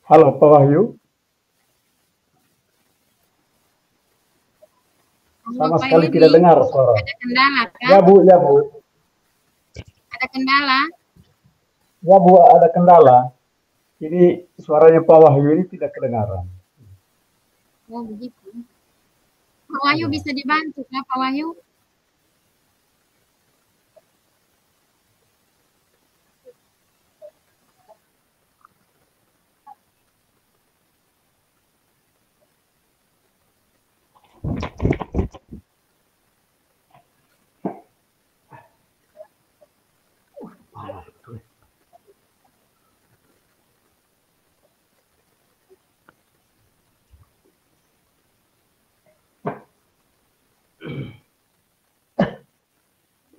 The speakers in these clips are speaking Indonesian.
Halo Pak Wahyu, Halo sama Pak sekali Hedi, tidak dengar suara. ada kendala Ya kah? Bu, ya Bu, Ada kendala? ya Bu, ada kendala. Ini suaranya Pak Wahyu ini tidak kedengaran. Oh begitu. Pak Wahyu Iya. bisa dibantu kah Pak Wahyu?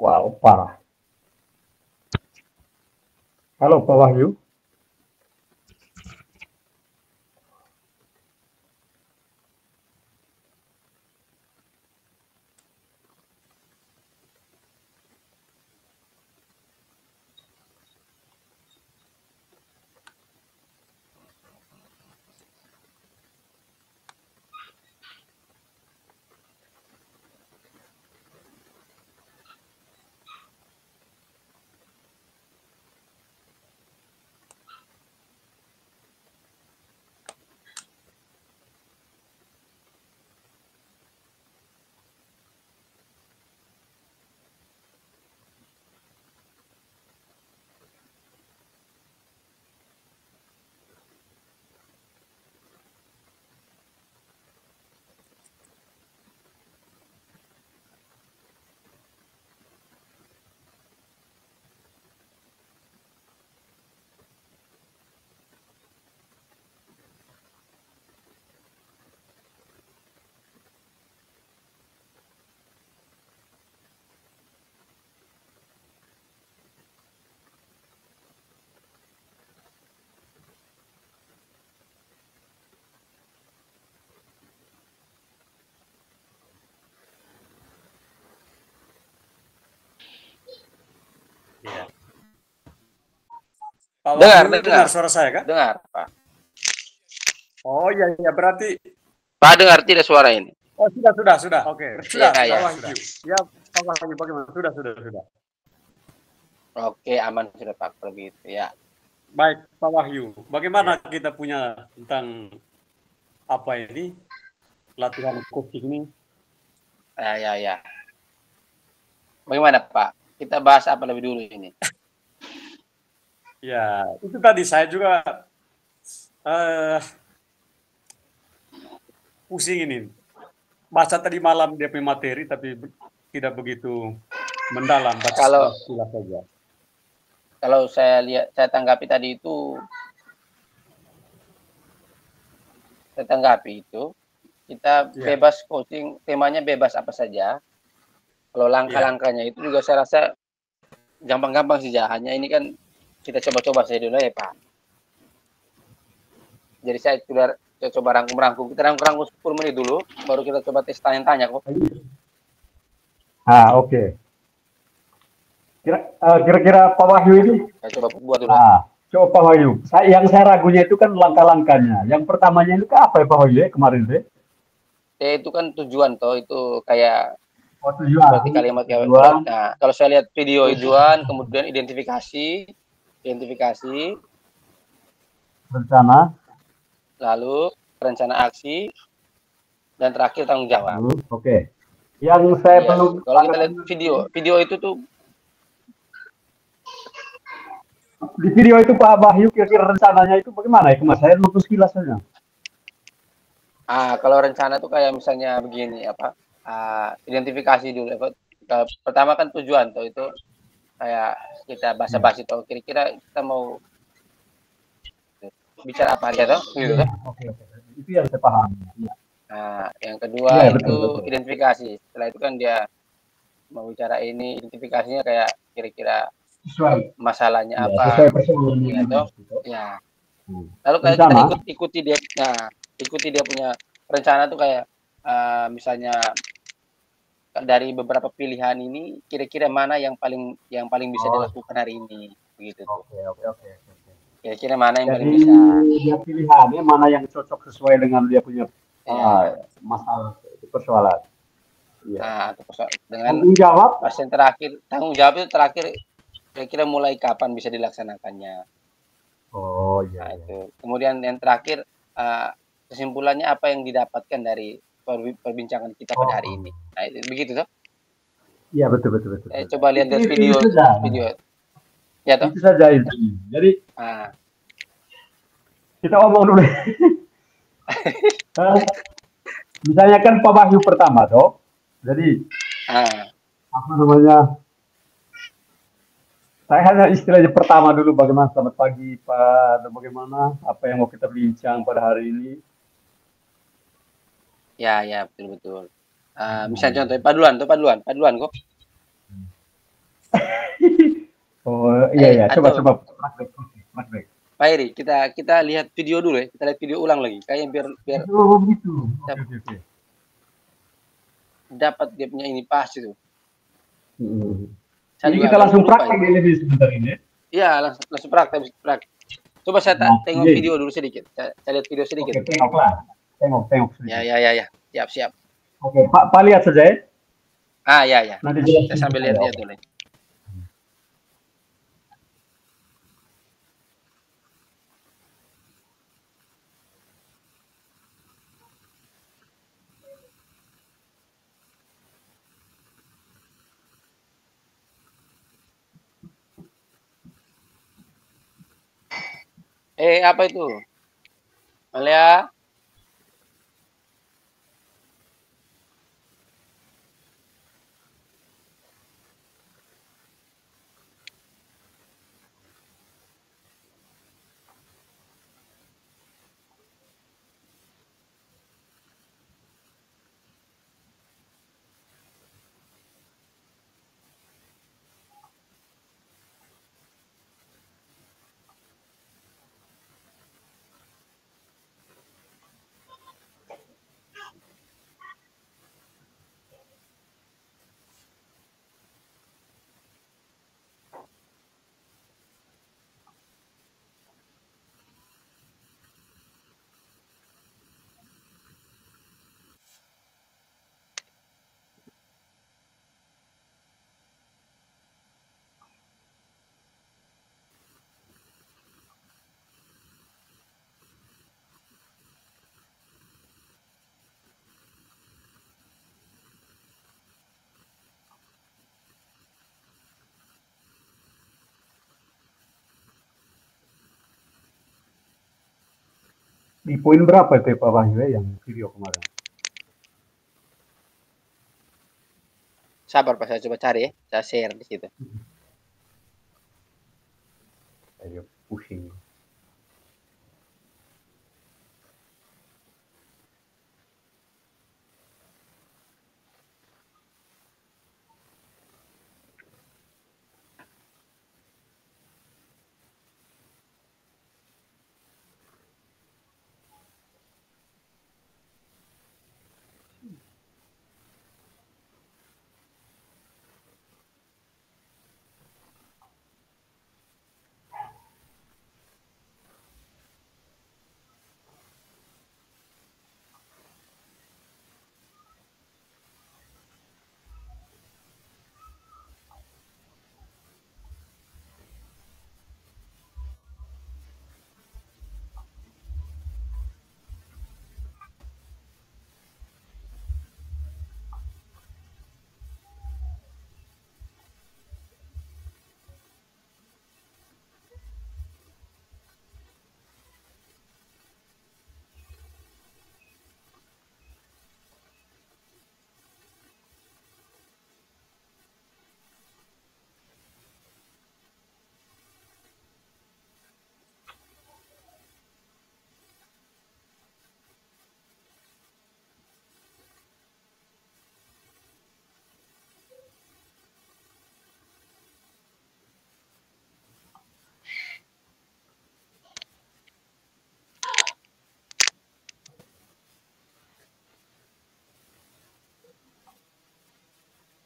Wow, parah. Halo Pak Wahyu. Iya. Pak Dengar, Wahyu dengar dengar, suara saya kan? dengar, Pak. Oh iya iya berarti Pak dengar tidak suara ini? oh sudah. Oke, sudah Iya, Pak iya. Wahyu. Ya Pak Wahyu bagaimana? Sudah. Oke, aman sudah Pak kalau gitu ya. Baik Pak Wahyu, bagaimana kita punya tentang apa ini latihan coaching ini? Ya. Bagaimana Pak? Kita bahas apa lebih dulu ini? Ya, itu tadi saya juga eh pusing ini. Baca tadi malam dia punya materi tapi tidak begitu mendalam, baca Kalau sekilas saja. kalau saya tanggapi tadi itu, kita Iya, bebas coaching, temanya bebas apa saja. Kalau iya, langkah-langkahnya itu juga saya rasa gampang-gampang saja. Hanya ini kan kita coba-coba saja dulu ya Pak. Jadi saya coba rangkum-rangkum. Kita rangkum-rangkum 10 menit dulu, baru kita coba tes tanya-tanya kok. Oke. Kira-kira Pak Wahyu ini, Saya coba buat dulu. coba Pak Wahyu. Yang saya ragunya itu kan langkah-langkahnya. Yang pertamanya itu apa ya Pak Wahyu ya, kemarin deh? Itu kan tujuan toh, itu kayak Oh, tujuan. seperti kalimat Tujuan, kalau saya lihat video tujuan, kemudian identifikasi, rencana. lalu rencana aksi, dan terakhir tanggung jawab. Oke. Yang saya Iya. belum Kalau kita lihat video itu tuh di video itu Pak Wahyu kira-kira rencananya itu bagaimana ya? Mas saya lupus kilas saja. kalau rencana tuh kayak misalnya begini apa? Identifikasi dulu. Pertama kan tujuan toh itu kayak kita basa-basi toh kira-kira kita mau bicara apa aja toh gitu kan. Oke. Itu yang saya paham. Ya. Nah, yang kedua Iya, itu betul. identifikasi. Setelah itu kan dia mau bicara ini, identifikasinya kayak kira-kira Sesuai. masalahnya Ya, apa, sesuai persoalan ya ini. toh. Ya. Lalu kayak kita Rencana. ikuti dia punya rencana tuh kayak misalnya dari beberapa pilihan ini kira-kira mana yang paling bisa dilakukan hari ini begitu tuh. Oke. Kira-kira mana yang Jadi paling bisa? dia pilihannya mana yang cocok sesuai dengan dia punya Ya. masalah persoalan. Iya. Nah, dengan Tanggung jawab. pasien terakhir, tanggung jawab itu terakhir kira-kira mulai kapan bisa dilaksanakannya. Oh iya. Nah, Iya. itu. Kemudian yang terakhir, kesimpulannya apa yang didapatkan dari perbincangan kita pada hari ini. Nah, begitu toh. Iya betul betul betul. Coba lihat dari Itu saja. video. Ya toh. Itu saja itu. Jadi Ah, kita omong dulu. Misalnya kan Pak Wahyu pertama toh. Jadi ah, apa namanya? Saya hanya istilahnya pertama dulu bagaimana selamat pagi Pak, bagaimana apa yang mau kita bincang pada hari ini. ya betul betul. Misalnya contoh paduan kok. Oh iya coba Atau praktek. Pak Eri, kita lihat video dulu ya. Kita lihat video ulang lagi. Kayaknya biar Oh gitu. Oke. dapat dia punya ini pas itu. Jadi kita langsung praktek di lebih sebentar ini. Iya, langsung praktek. Coba saya tengok video dulu sedikit. Saya lihat video sedikit. Oke, tengoklah. Tengok sedikit. Ya. Siap. Oke, Pak lihat saja ya. Ya. Nanti saya sambil lihat dulu. Apa itu? Alia? Di poin berapa itu Pak Wahyu yang video kemarin? Sabar Pak, saya coba cari ya. Saya share di situ. Saya pusing.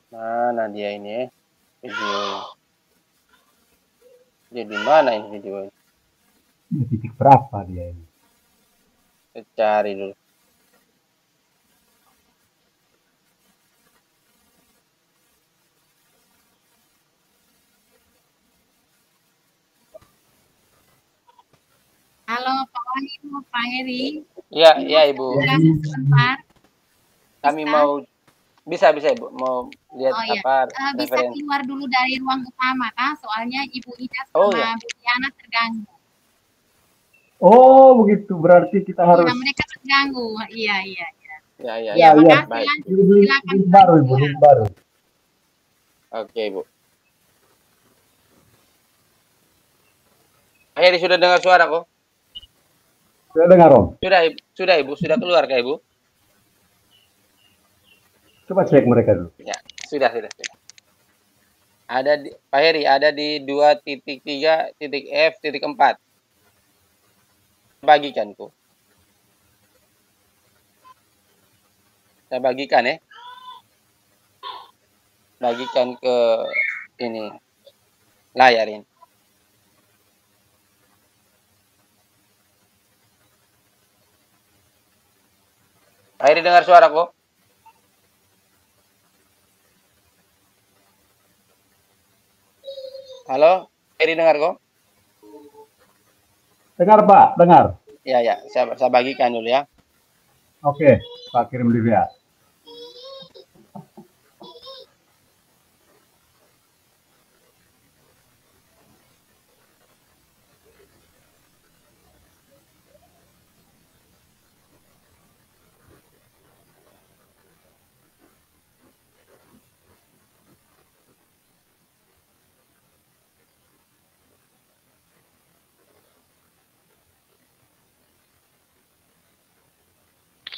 Mana dia ini video? Dia di mana ini video? Titik berapa dia ini? Saya cari dulu. Halo Pak Wahyu, Pak Heri. Iya, iya Ibu. Kasih sebentar. Kami Bisa? mau bisa Ibu mau lihat Oh iya, apa bisa referensi. keluar dulu dari ruang utama kah? Soalnya Ibu Ida Oh, sama iya. Bu Diana terganggu. Oh, begitu. Berarti kita Iya, harus mereka terganggu. Iya, iya. Ya, ya, Iya, ya, ya. makasih baik. ya. Silakan Link baru, Ibu, keluar. link baru. Oke, Ibu. Heri sudah dengar suara kok? Sudah dengar, Om? Sudah Ibu, sudah keluar kah Ibu? Coba cek mereka dulu. Ya, sudah. Ada di Pak Heri ada di 2.3.F.4. Bagikan kok. Saya bagikan ya. Bagikan ke ini layar ini. Pak Heri dengar suara kok? Halo, Heri dengar kok? Dengar, Pak. Dengar. Ya, saya bagikan dulu ya. Oke, Pak kirim dulu ya.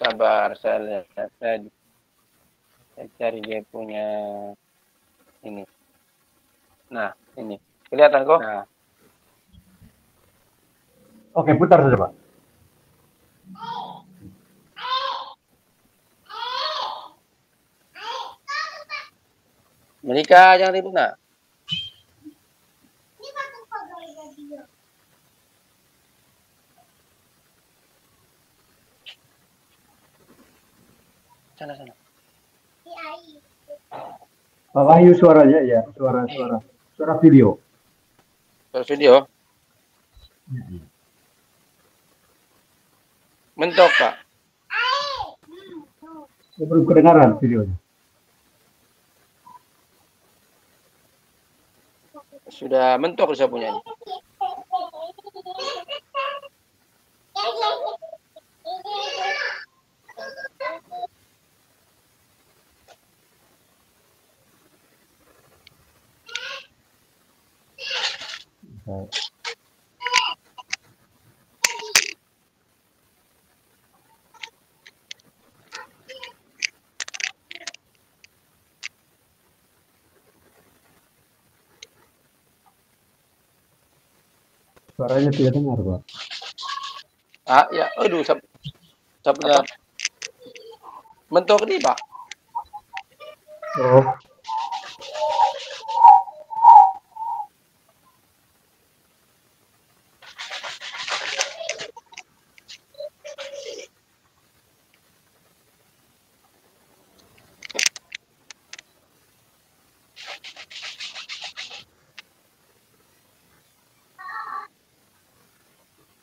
Sabar, saya lihat. Saya cari dia punya ini. Nah, ini. Kelihatan kok? Nah, Oke, putar saja, Pak. menikah jangan ribut nak. Sana. Pak Wahyu suaranya ya, suara video. Terus video. Mentok, Pak. Saya belum kedengaran videonya. Sudah mentok saya punya ini. Suaranya tidak dengar, Pak. Ah, ya. Aduh, saya punya mentok nih, Pak. Oh.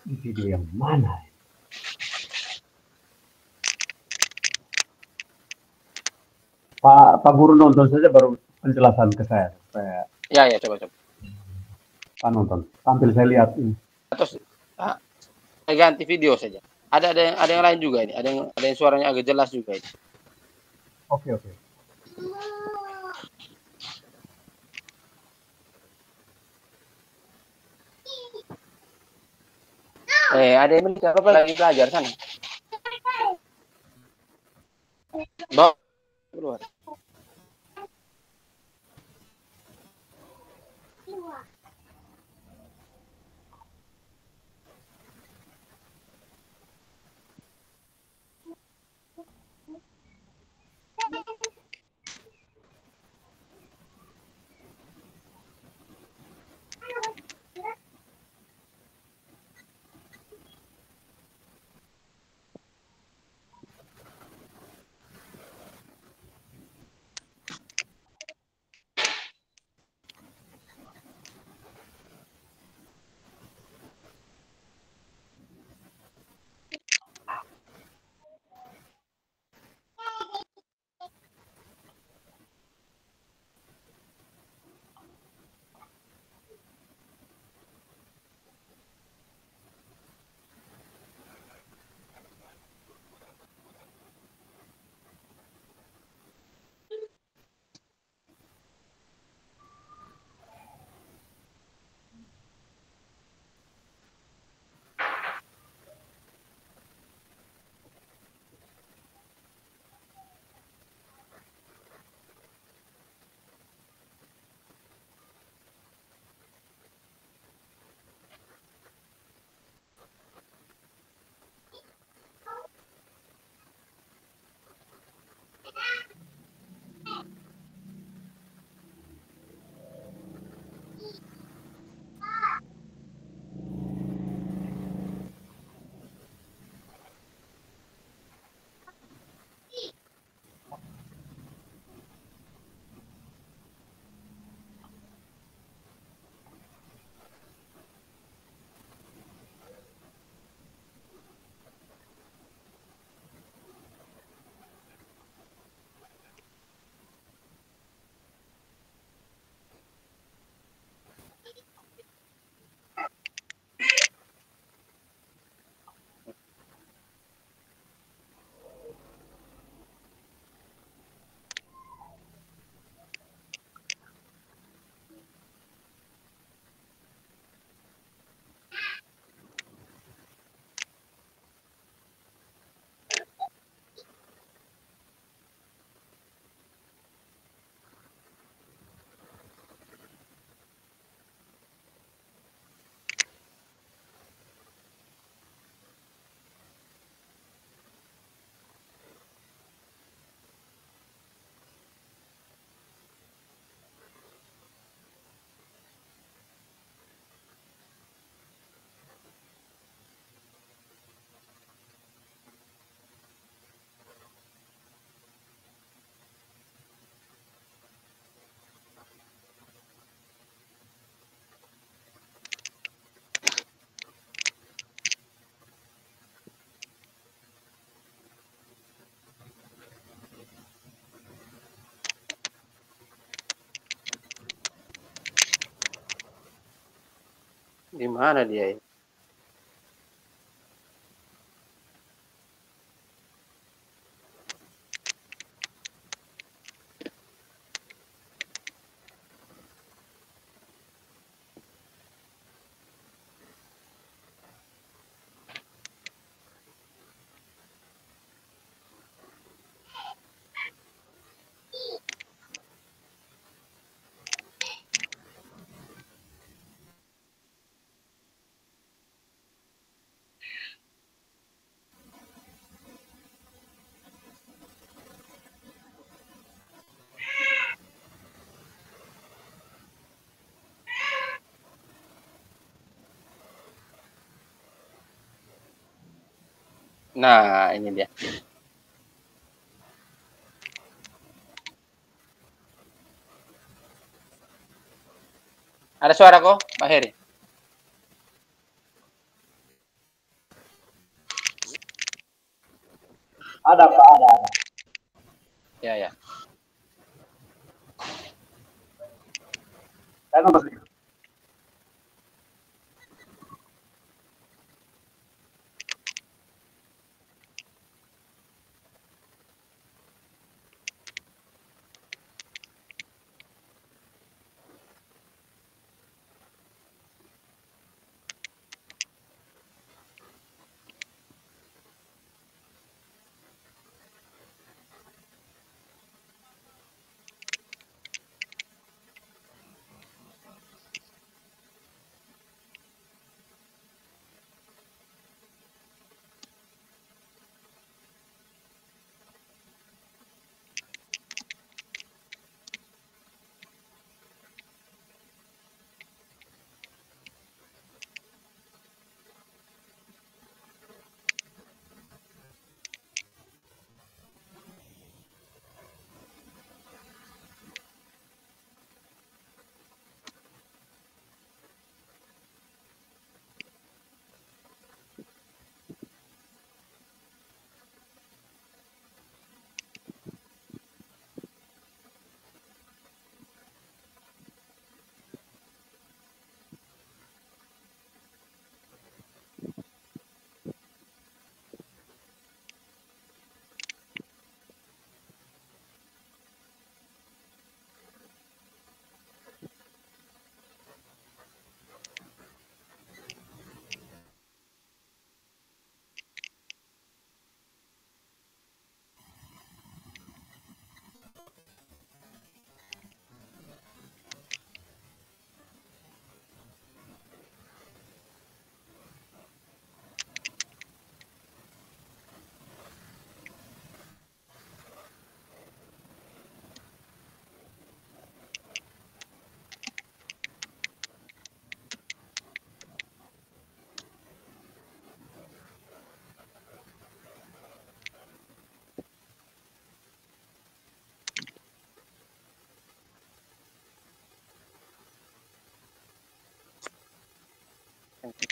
Ini video yang mana? Pak Guru nonton saja baru penjelasan ke saya. Supaya Ya, coba. Pak nonton. Sambil saya lihat ini. Terus saya ganti video saja. Ada yang lain juga ini. Ada yang suaranya agak jelas juga ini. Oke. Ada yang menikah apa lagi belajar sana. Bawa keluar. Di mana dia ya? Nah, ini dia. Ada suara kok, Pak Heri? Ada Pak, ada. Ya, ya. Saya nonton sedikit.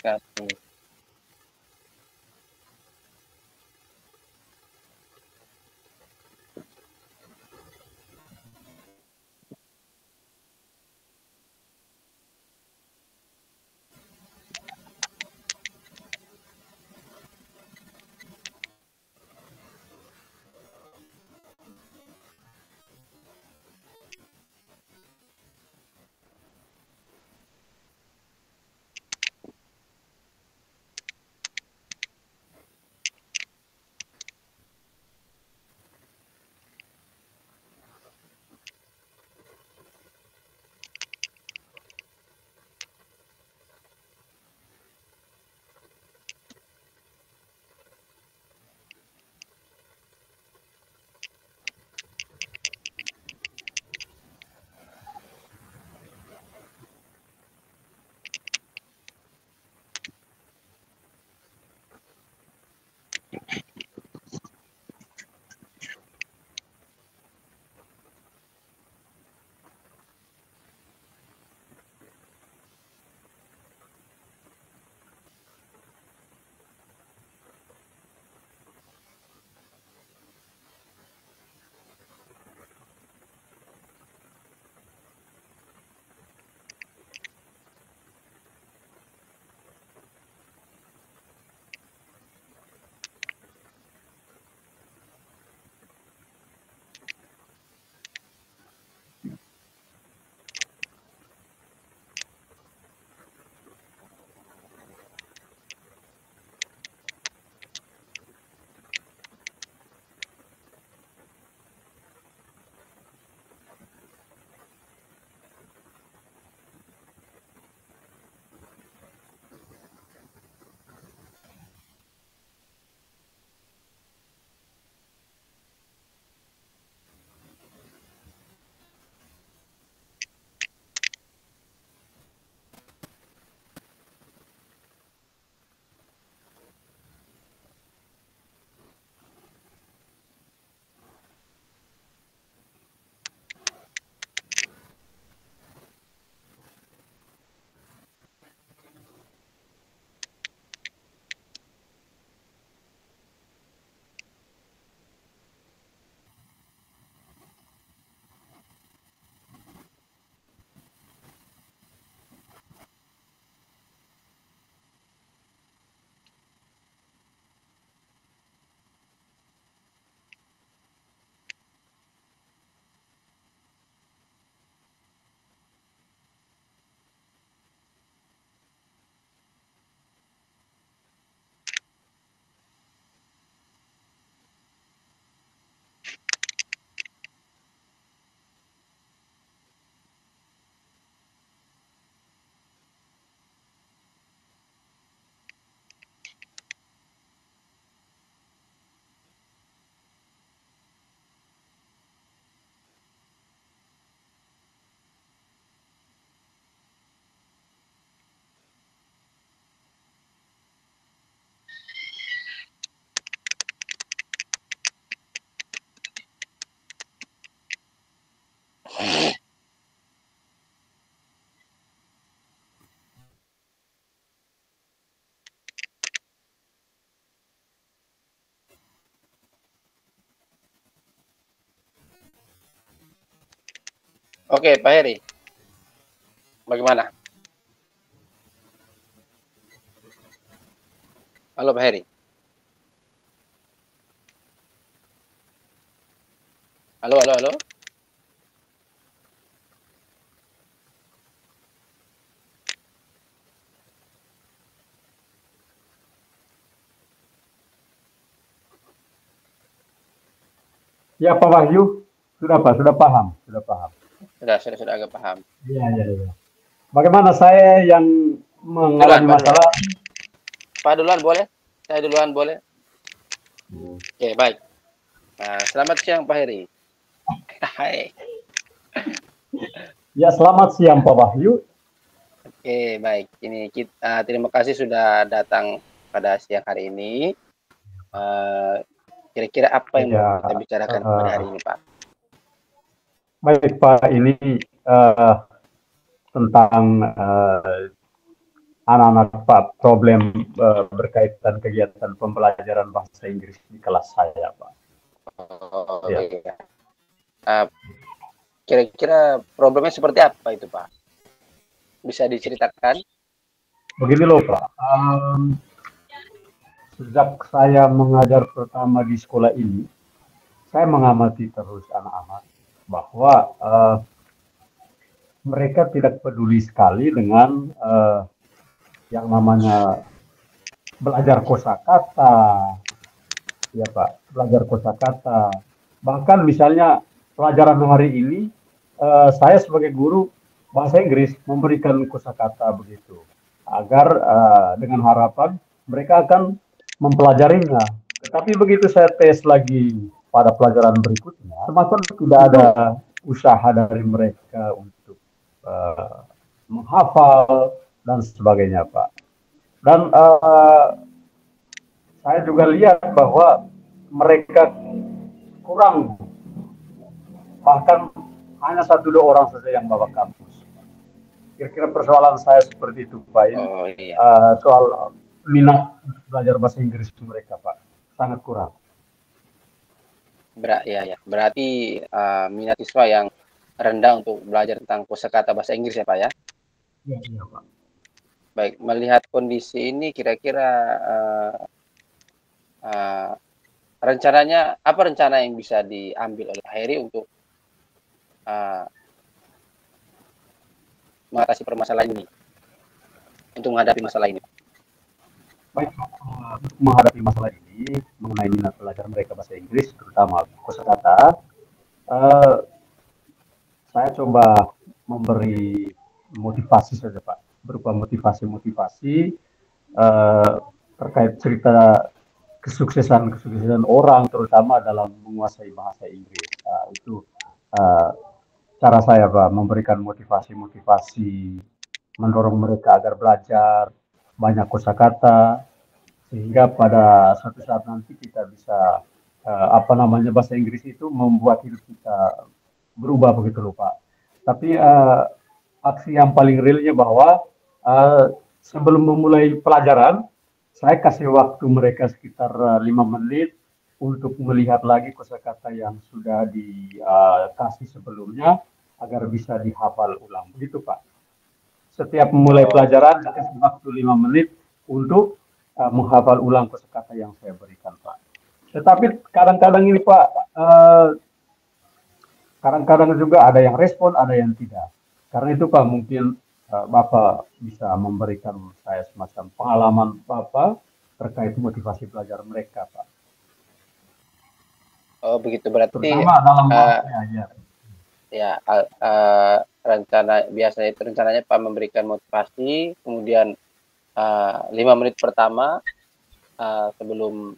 Kasih. Oke, Pak Heri. Bagaimana? Halo, Pak Heri. Halo, halo, halo. Ya Pak Wahyu, sudah Pak, sudah paham, sudah paham. Sudah agak paham. Iya, iya, iya. Bagaimana saya yang mengalami Duluan, Pak, masalah? Pak duluan boleh? Saya duluan boleh? Oke, baik. Nah, selamat siang Pak Heri. Hai. Ya, selamat siang Pak Wahyu. Oke, baik. Ini kita terima kasih sudah datang pada siang hari ini. Kira-kira apa yang mau kita bicarakan pada hari ini, Pak? Baik Pak, ini tentang anak-anak Pak, problem berkaitan kegiatan pembelajaran bahasa Inggris di kelas saya Pak. Oh, Ya. iya. Kira-kira problemnya seperti apa itu, Pak? Bisa diceritakan? Begini loh Pak, sejak saya mengajar pertama di sekolah ini, saya mengamati terus anak-anak bahwa mereka tidak peduli sekali dengan yang namanya belajar kosakata, ya Pak, belajar kosakata. Bahkan misalnya pelajaran hari ini, saya sebagai guru bahasa Inggris memberikan kosakata begitu, agar dengan harapan mereka akan mempelajarinya. Tetapi begitu saya tes lagi pada pelajaran berikutnya, termasuk tidak ada usaha dari mereka untuk menghafal dan sebagainya, Pak. Dan saya juga lihat bahwa mereka kurang, bahkan hanya 1-2 orang saja yang bawa kampus. Kira-kira persoalan saya seperti itu, Pak. Oh, iya. Soal minat belajar bahasa Inggris mereka, Pak, sangat kurang. Ya. Berarti minat siswa yang rendah untuk belajar tentang kosakata bahasa Inggris ya, Pak ya? Iya, Pak. Baik, melihat kondisi ini kira-kira rencananya apa rencana yang bisa diambil oleh Heri untuk mengatasi permasalahan ini, untuk menghadapi masalah ini? Baik, untuk menghadapi masalah ini mengenai minat belajar mereka bahasa Inggris, terutama kosakata, saya coba memberi motivasi saja, Pak, berupa motivasi terkait cerita kesuksesan orang, terutama dalam menguasai bahasa Inggris. Itu cara saya, Pak, memberikan motivasi, mendorong mereka agar belajar banyak kosakata, sehingga pada suatu saat nanti kita bisa bahasa Inggris itu membuat hidup kita berubah begitu loh, Pak. Tapi aksi yang paling realnya bahwa sebelum memulai pelajaran, saya kasih waktu mereka sekitar 5 menit untuk melihat lagi kosakata yang sudah dikasih sebelumnya agar bisa dihafal ulang. Begitu, Pak. Setiap memulai pelajaran, kasih waktu 5 menit untuk menghafal ulang kosakata yang saya berikan, Pak. Tetapi kadang-kadang ini, Pak, kadang-kadang juga ada yang respon, ada yang tidak. Karena itu, Pak, mungkin Bapak bisa memberikan saya semacam pengalaman Bapak terkait motivasi belajar mereka, Pak. Oh, begitu. Berarti terutama dalam rencana biasanya itu rencananya Pak memberikan motivasi, kemudian 5 menit pertama sebelum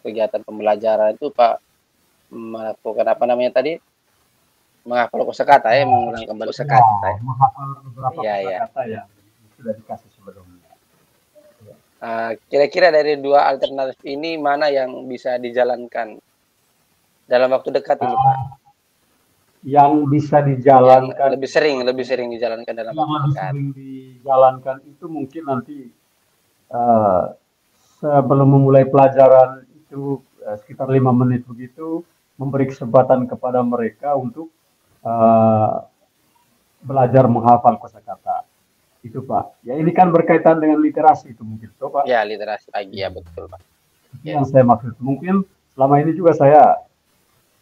kegiatan pembelajaran itu Pak melakukan apa namanya tadi, menghafal kosakata ya, mengulang kembali kosakata. Menghafal beberapa kosakata yang sudah dikasih sebelumnya. Kira-kira dari 2 alternatif ini mana yang bisa dijalankan dalam waktu dekat ini, Pak? Yang bisa dijalankan yang lebih sering dijalankan dalam waktu dekat. Yang sering dijalankan itu mungkin nanti sebelum memulai pelajaran itu sekitar 5 menit begitu, memberi kesempatan kepada mereka untuk belajar menghafal kosakata. Itu Pak. Ya ini kan berkaitan dengan literasi itu mungkin, toh, Pak. Ya, literasi pagi ya betul Pak. Itu yang saya maksud. Mungkin selama ini juga saya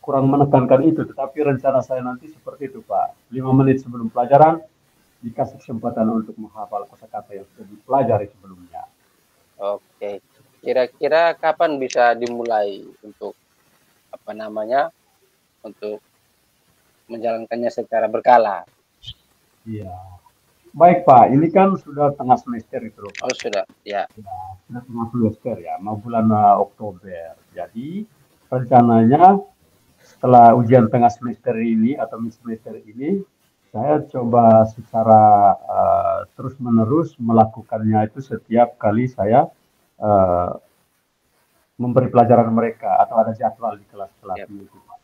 kurang menekankan itu, tetapi rencana saya nanti seperti itu Pak. 5 menit sebelum pelajaran dikasih kesempatan untuk menghafal kosakata yang sudah dipelajari sebelumnya. Oke. Kira-kira kapan bisa dimulai untuk apa namanya? Untuk menjalankannya secara berkala? Iya. Baik Pak, ini kan sudah tengah semester itu loh Pak. Oh sudah, ya. Ya, sudah tengah semester ya, mau bulan Oktober. Jadi rencananya setelah ujian tengah semester ini atau mid semester ini, saya coba secara terus-menerus melakukannya itu setiap kali saya uh, memberi pelajaran mereka atau ada jadwal di kelas-kelas Yap. itu Pak.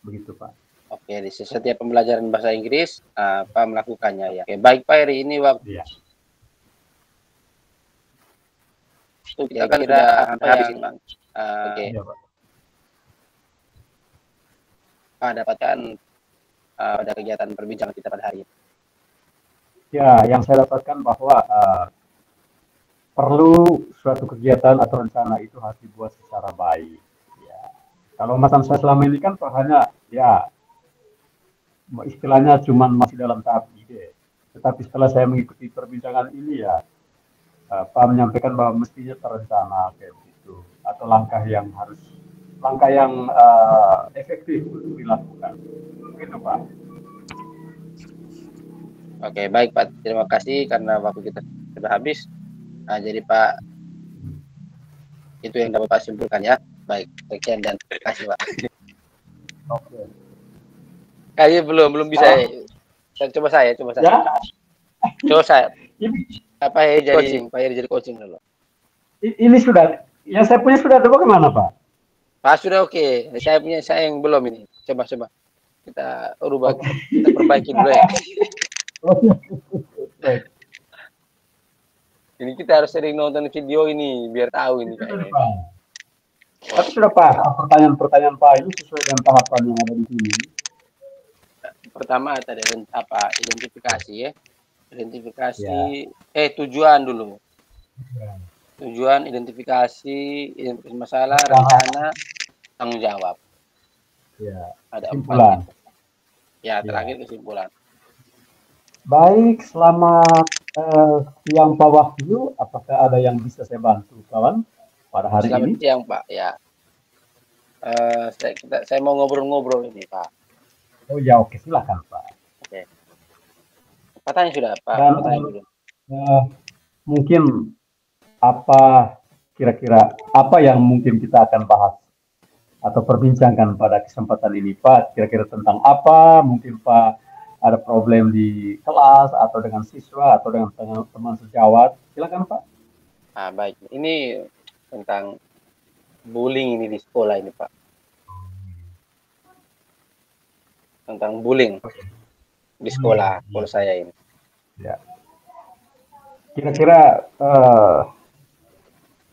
Begitu Pak. Oke, di setiap pembelajaran bahasa Inggris Pak melakukannya ya. Oke, baik Pak Eri, ini waktu Iya. kita kan sudah habis ini Bang. Oke, Iya Pak. Pak dapatkan pada kegiatan perbincangan kita pada hari ini. Ya, yang saya dapatkan bahwa perlu suatu kegiatan atau rencana itu harus dibuat secara baik. Ya. Kalau macam saya selama ini kan hanya ya istilahnya cuma masih dalam tahap ide. Tetapi setelah saya mengikuti perbincangan ini ya, Pak menyampaikan bahwa mestinya terencana kayak begitu atau langkah yang efektif untuk dilakukan. Begitu Pak. Oke, baik Pak. Terima kasih karena waktu kita sudah habis. Nah, jadi Pak, itu yang dapat Pak simpulkan ya. Baik, sekian dan terima kasih Pak. Oke. Kayaknya belum bisa. Coba saya. Ya. Coba saya. Ini, Apa ya jadi coaching? Pak ya jadi coaching dulu. ini sudah, yang saya punya sudah ada bagaimana Pak? Pak sudah oke. Saya yang belum ini. Coba. Kita rubah, kita perbaiki dulu ya. Ini kita harus sering nonton video ini biar tahu ini kayaknya. Tapi sudah Pak, pertanyaan-pertanyaan Pak ini sesuai dengan tahapan yang ada di sini. Pertama tadi apa identifikasi ya. Identifikasi tujuan dulu. Tujuan, identifikasi masalah, rencana, tanggung jawab. Ya. Ada Kesimpulan. 4. Ya, terakhir kesimpulan. Baik, selamat siang Pak Wahyu. Apakah ada yang bisa saya bantu kawan pada hari Selamat ini? siang Pak. Ya. Saya mau ngobrol-ngobrol ini Pak. Oh ya, oke, silakan Pak. Oke. Katanya sudah Pak. Dan, mungkin kira-kira apa yang mungkin kita akan bahas atau perbincangkan pada kesempatan ini Pak? Kira-kira tentang apa? Mungkin Pak ada problem di kelas atau dengan siswa atau dengan teman sejawat? Silakan Pak. Baik. Ini tentang bullying ini di sekolah ini Pak. Tentang bullying di sekolah saya ini. Ya. Kira-kira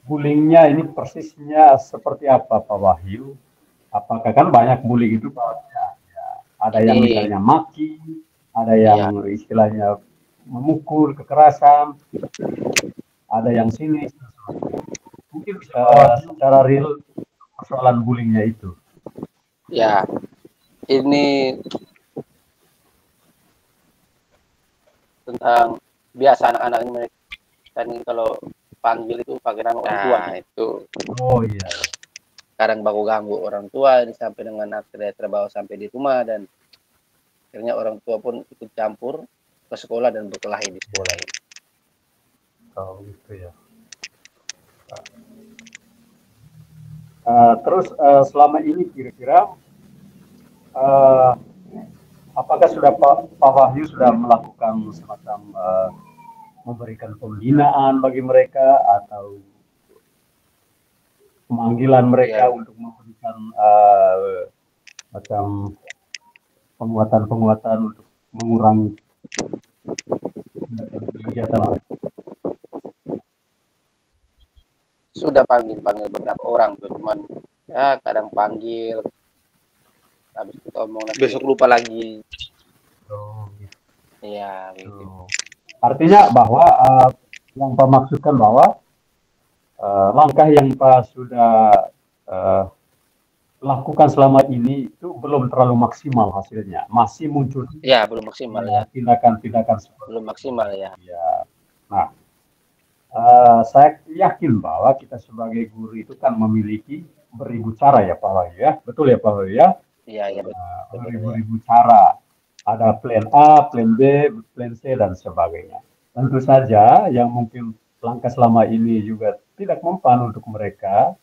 bullyingnya ini persisnya seperti apa Pak Wahyu? Apakah kan banyak bullying itu Pak? Ya. Ada yang misalnya maki, ada yang istilahnya memukul, kekerasan, ada yang sinis. Mungkin secara real persoalan bullyingnya itu. Ya, ini tentang biasa anak-anak ini kan kalau panggil itu pakai nama orang tua. Itu. Oh iya. Kadang baku ganggu orang tua ini sampai dengan akhirnya terbawa sampai di rumah dan akhirnya orang tua pun ikut campur ke sekolah dan berkelahi di sekolah ini. Oh gitu ya. Terus selama ini kira-kira apakah sudah Pak Wahyu sudah melakukan semacam memberikan pembinaan bagi mereka atau pemanggilan mereka untuk memberikan macam penguatan-penguatan untuk mengurangi kegiatan? Sudah panggil beberapa orang tuh, cuman ya kadang panggil habis itu omong besok lupa lagi. Oh, gitu. Iya, begitu. Tuh. Artinya bahwa yang Pak maksudkan bahwa langkah yang Pak sudah eh, lakukan selama ini itu belum terlalu maksimal hasilnya. Masih muncul Ya, belum maksimal ya. tindakan-tindakan seperti Belum maksimal ya. itu. Ya. Nah, saya yakin bahwa kita sebagai guru itu kan memiliki beribu cara ya Pak Wahyu ya. Betul ya Pak Wahyu ya? Iya, ya betul. Betul ya. Beribu-ribu cara. Ada plan A, plan B, plan C, dan sebagainya. Tentu saja yang mungkin langkah selama ini juga tidak mempan untuk mereka.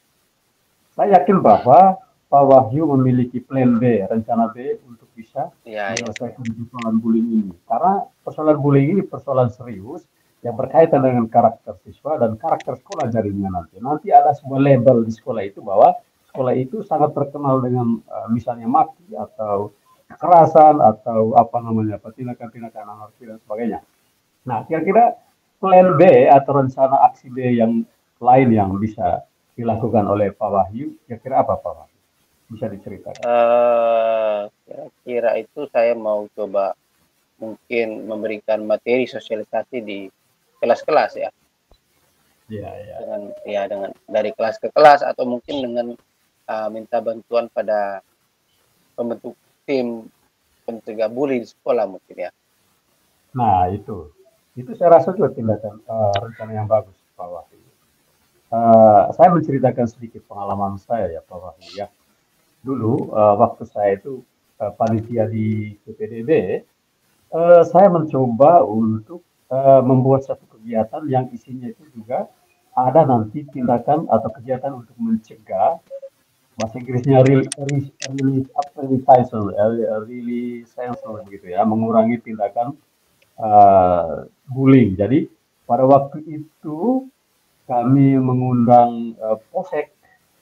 Saya yakin bahwa Pak Wahyu memiliki plan B, rencana B untuk bisa Iya, ya. menyelesaikan persoalan bullying ini. Karena persoalan bullying ini persoalan serius yang berkaitan dengan karakter siswa dan karakter sekolah jadinya nanti. Nanti ada sebuah label di sekolah itu bahwa sekolah itu sangat terkenal dengan misalnya maki atau kekerasan atau apa namanya, tindakan-tindakan anarki dan sebagainya. Nah, kira-kira plan B atau rencana aksi B yang lain yang bisa dilakukan oleh Pak Wahyu, kira-kira apa Pak Wahyu? Bisa diceritakan? Kira-kira itu saya mau coba mungkin memberikan materi sosialisasi di kelas-kelas ya. Iya, iya. Dengan dari kelas ke kelas atau mungkin dengan minta bantuan pada pembentuk tim pencegah bully di sekolah mungkin ya. Nah, itu saya rasa juga tindakan rencana yang bagus Pak Wahyu. Saya menceritakan sedikit pengalaman saya ya Pak Wahyu ya. Dulu waktu saya itu panitia di PPDB, saya mencoba untuk membuat satu kegiatan yang isinya itu juga ada nanti tindakan atau kegiatan untuk mencegah, bahasa Inggrisnya really begitu ya, mengurangi tindakan bullying. Jadi pada waktu itu kami mengundang polsek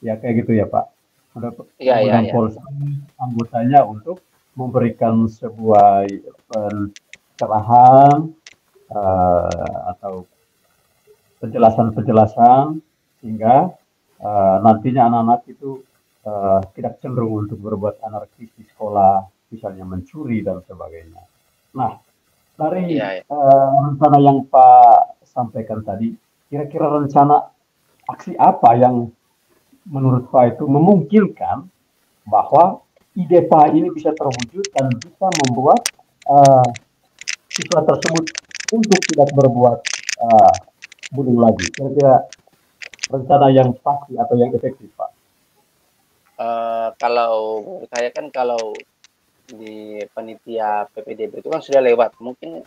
ya kayak gitu ya Pak. Mengundang polsek anggotanya untuk memberikan sebuah pencerahan atau penjelasan-penjelasan sehingga nantinya anak-anak itu tidak cenderung untuk berbuat anarkis di sekolah, misalnya mencuri dan sebagainya. Nah, dari rencana yang Pak sampaikan tadi, kira-kira rencana aksi apa yang menurut Pak itu memungkinkan bahwa ide Pak ini bisa terwujud dan bisa membuat siswa tersebut untuk tidak berbuat bullying lagi. Kira-kira rencana yang pasti atau yang efektif Pak? Kalau saya kan kalau di panitia PPDB itu kan sudah lewat. Mungkin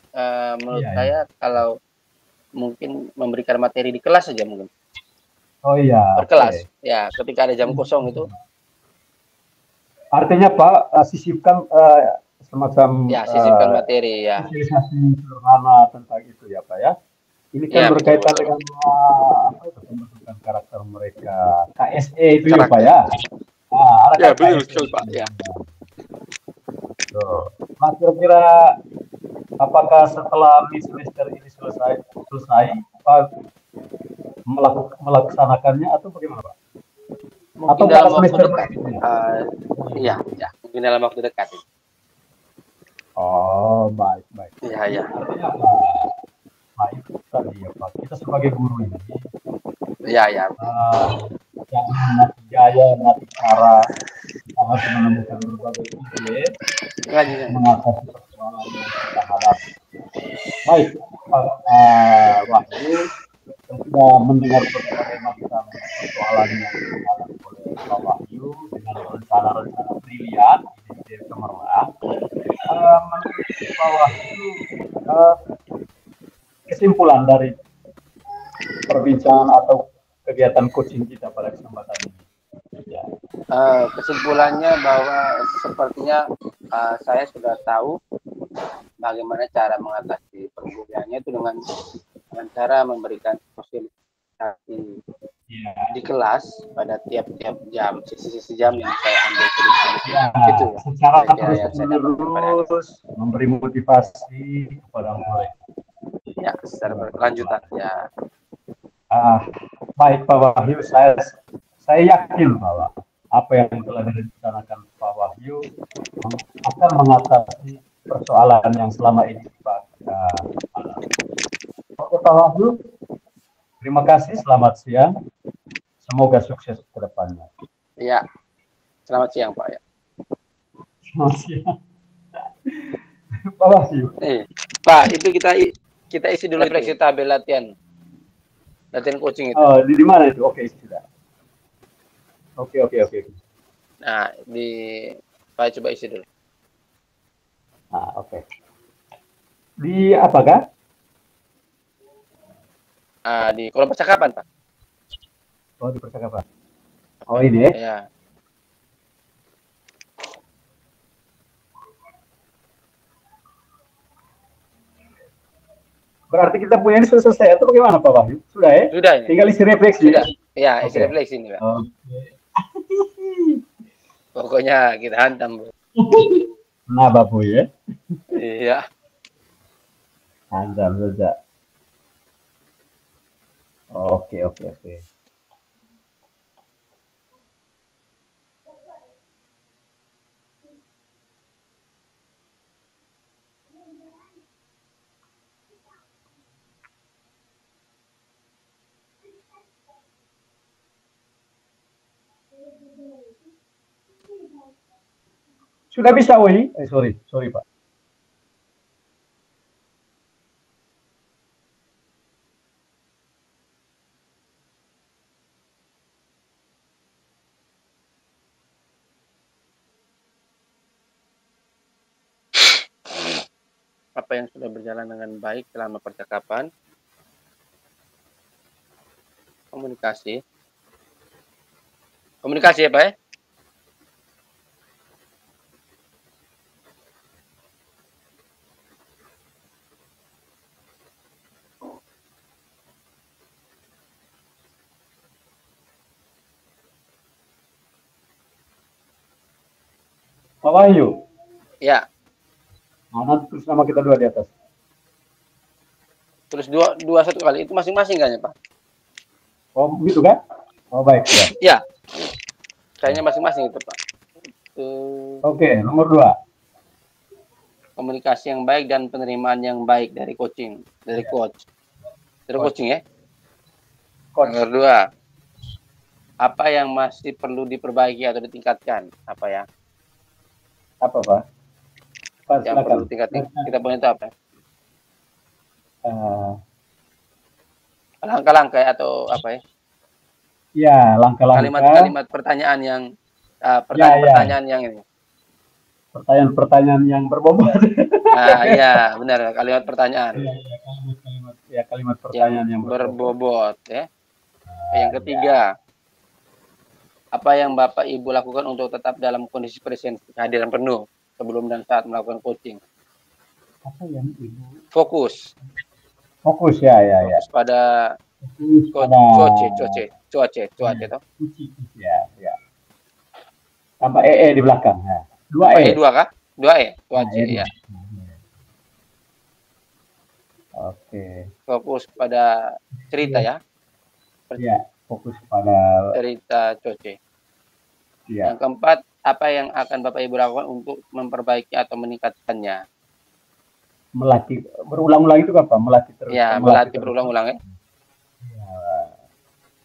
menurut saya kalau mungkin memberikan materi di kelas saja mungkin. Oh iya. Per kelas. Ya, ketika ada jam kosong itu. Artinya Pak sisipkan semacam sisipkan materi ya. Sosialisasi sederhana tentang itu ya Pak ya. Ini kan berkaitan dengan pembentukan karakter mereka. KSE itu ya Pak ya. Ya betul Pak ya. Nah, kira-kira apakah setelah semester ini selesai Pak melaksanakannya atau bagaimana Pak? Mungkin atau dalam waktu dekat. Iya, mungkin dalam waktu dekat. Oh, baik. Iya. Baik tadi ya Pak. Kita sebagai guru ini. Iya. Jangan mati gaya, mati cara, harus menemukan berbagai ide mengatasi persoalan yang kita hadapi. Baik, Pak Wahyu, sudah mendengar berbagai macam persoalan yang dihadapi oleh Pak Wahyu dengan rencana-rencana brilian, ide-ide cemerlang. Menurut Pak Wahyu, kesimpulan dari perbincangan atau kegiatan coaching kita pada kesempatan ini. Ya. Kesimpulannya bahwa sepertinya saya sudah tahu bagaimana cara mengatasi perbuliannya itu dengan cara memberikan sosialisasi di kelas pada tiap-tiap jam, sisi-sisi jam yang saya ambil itu. Secara terus memberi motivasi kepada mereka. Ya, secara berkelanjutan ya. Baik Pak Wahyu, saya yakin bahwa apa yang telah direncanakan Pak Wahyu akan mengatasi persoalan yang selama ini Pak Pak Wahyu. Terima kasih, selamat siang. Semoga sukses ke depannya. Ya, selamat siang Pak. Ya. Selamat siang. Pak Wahyu. Pak, itu kita isi dulu refleksi tabel latihan coaching itu. Oh, di mana itu? Oke, sudah. Oke. Nah, Pak coba isi dulu. Nah, oke. Di apakah? Di kolom percakapan, Pak. Oh, di percakapan. Oh, ini ya? Ya. Berarti kita punya ini sudah selesai atau bagaimana Pak Wahyu? Sudah ya? Sudah ini. Tinggal isi refleksi. Sudah. Ya, isi Oke. refleksi ini, Pak. Oke. Pokoknya kita hantam, Bu. Nah, Bapak ya. Iya. Hantam saja. Oke. Sudah bisa, Wei? Sorry Pak. Apa yang sudah berjalan dengan baik selama percakapan? Komunikasi ya, Pak ya? Pak Wahyu. Ya. Nah, nanti tulis nama kita dua di atas. Terus dua satu kali itu masing-masing kan ya, Pak? Oh, begitu kan? Oh, baik ya. Ya. Kayaknya masing-masing itu, Pak. Oke, nomor 2. Komunikasi yang baik dan penerimaan yang baik dari coach. Dari coaching ya. Nomor 2. Apa yang masih perlu diperbaiki atau ditingkatkan? Apa ya? Apa, Pak? Pak, Yang silakan. perlu ditingkatkan. Kita punya itu apa? Langkah-langkah atau apa ya? Ya, langkah-langkah. Kalimat-kalimat pertanyaan yang pertanyaan-pertanyaan yang ini. Pertanyaan-pertanyaan yang berbobot. Nah, iya, benar, kalimat pertanyaan. Kalimat pertanyaan yang berbobot ya. Yang ketiga, apa yang Bapak Ibu lakukan untuk tetap dalam kondisi presensi kehadiran penuh sebelum dan saat melakukan coaching? Apa yang Ibu? Fokus Ya. Fokus pada cuace toh. Ya. Tambah di belakang. Nah. 2 dua kah? 2 cuace ya. Oke. Fokus pada cerita ya. Ya, fokus pada cerita coace. Ya. Yang keempat, apa yang akan Bapak Ibu lakukan untuk memperbaiki atau meningkatkannya? Melatih berulang-ulang itu apa? Melatih terus. Ya, melatih berulang-ulang ya.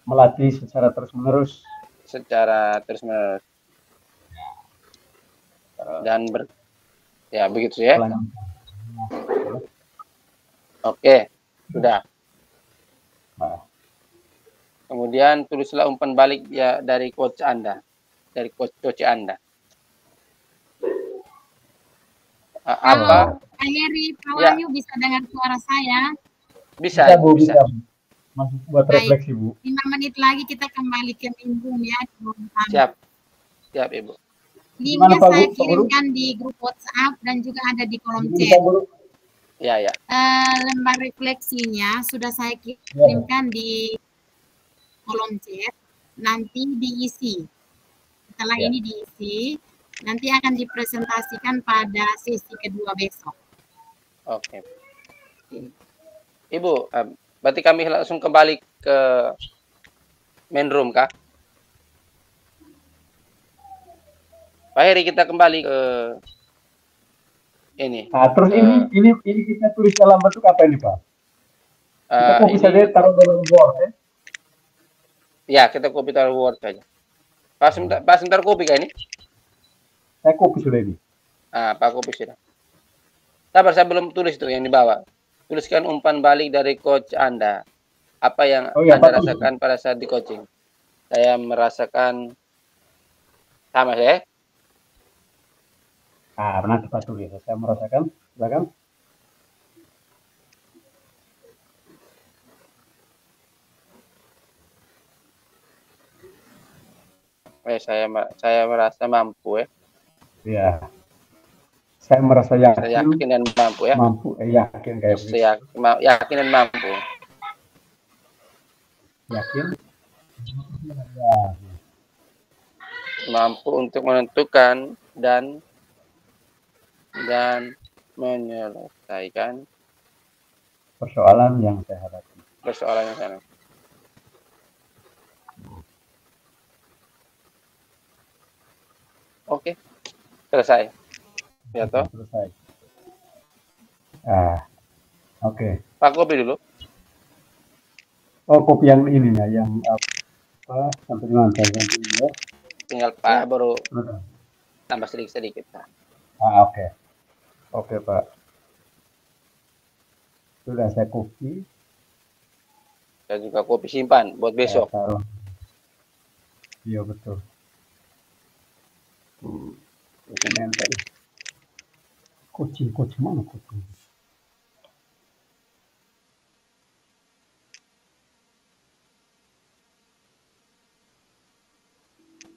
Melatih secara terus-menerus. Dan ya begitu ya. Oke, sudah. Nah. Kemudian tulislah umpan balik ya dari coach Anda, dari coach Anda. Apa? Pak Heri, Pak Wahyu bisa dengar suara saya? Bisa. Masuk buat refleksi, Bu. 5 menit lagi kita kembali ke Mindrum ya. Siap, Ibu. Linknya saya kirimkan di grup WhatsApp dan juga ada di kolom chat. Ya. Lembar refleksinya sudah saya kirimkan di kolom chat. Nanti diisi. Setelah ini diisi, nanti akan dipresentasikan pada sesi kedua besok. Oke. Ibu, berarti kami langsung kembali ke main room kah? Pak Heri, kita kembali ke ini. Nah, terus ini kita tulis dalam bentuk apa ini, Pak? Kita kopi ini saja taruh dalam board ya. ya kita kopi taruh word saja. Pak sebentar kopi kah ini? Saya kopi sudah ini. Pak kopi sudah. Sabar, saya belum tulis tuh yang di bawah. Tuliskan umpan balik dari coach Anda. Apa yang Anda rasakan pada saat di coaching? Saya merasakan sama ya. Nanti Pak tulis. Saya merasakan, silakan. Saya merasa mampu ya. Ya. Saya merasa yakin. Yakin dan mampu ya. Yakin kayak begitu. Yakin dan mampu. Yakin. Mampu untuk menentukan dan menyelesaikan persoalan yang saya hadapi. Persoalan yang saya hadapi. Oke, selesai. Ya toh? Selesai. Oke. Pak kopi dulu. Oh, kopi yang ini ya, yang apa? Sampai mana saya ya? Tinggal Pak baru tambah sedikit. Oke. Oke, Pak. Sudah saya kopi. Dan juga kopi simpan buat besok. Iya, betul. Kucing mana kucing?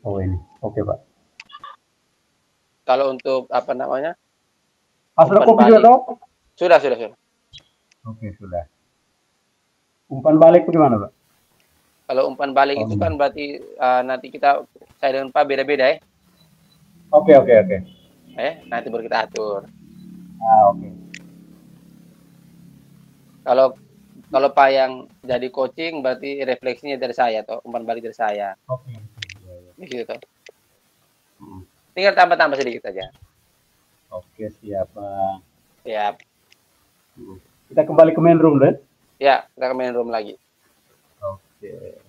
Oh ini, oke Pak. Kalau untuk apa namanya? Sudah kopi sudah? Sudah. Oke, sudah. Umpan balik bagaimana Pak? Kalau umpan balik itu kan berarti nanti saya dengan Pak beda-beda ya. Oke. Nanti baru kita atur. Oke. Kalau Pak yang jadi coaching berarti refleksinya dari saya atau umpan balik dari saya. Oke. Begitu toh. Tinggal tambah sedikit saja. Oke, siap Bang. Siap. Kita kembali ke main room deh. Ya, kita ke main room lagi. Oke.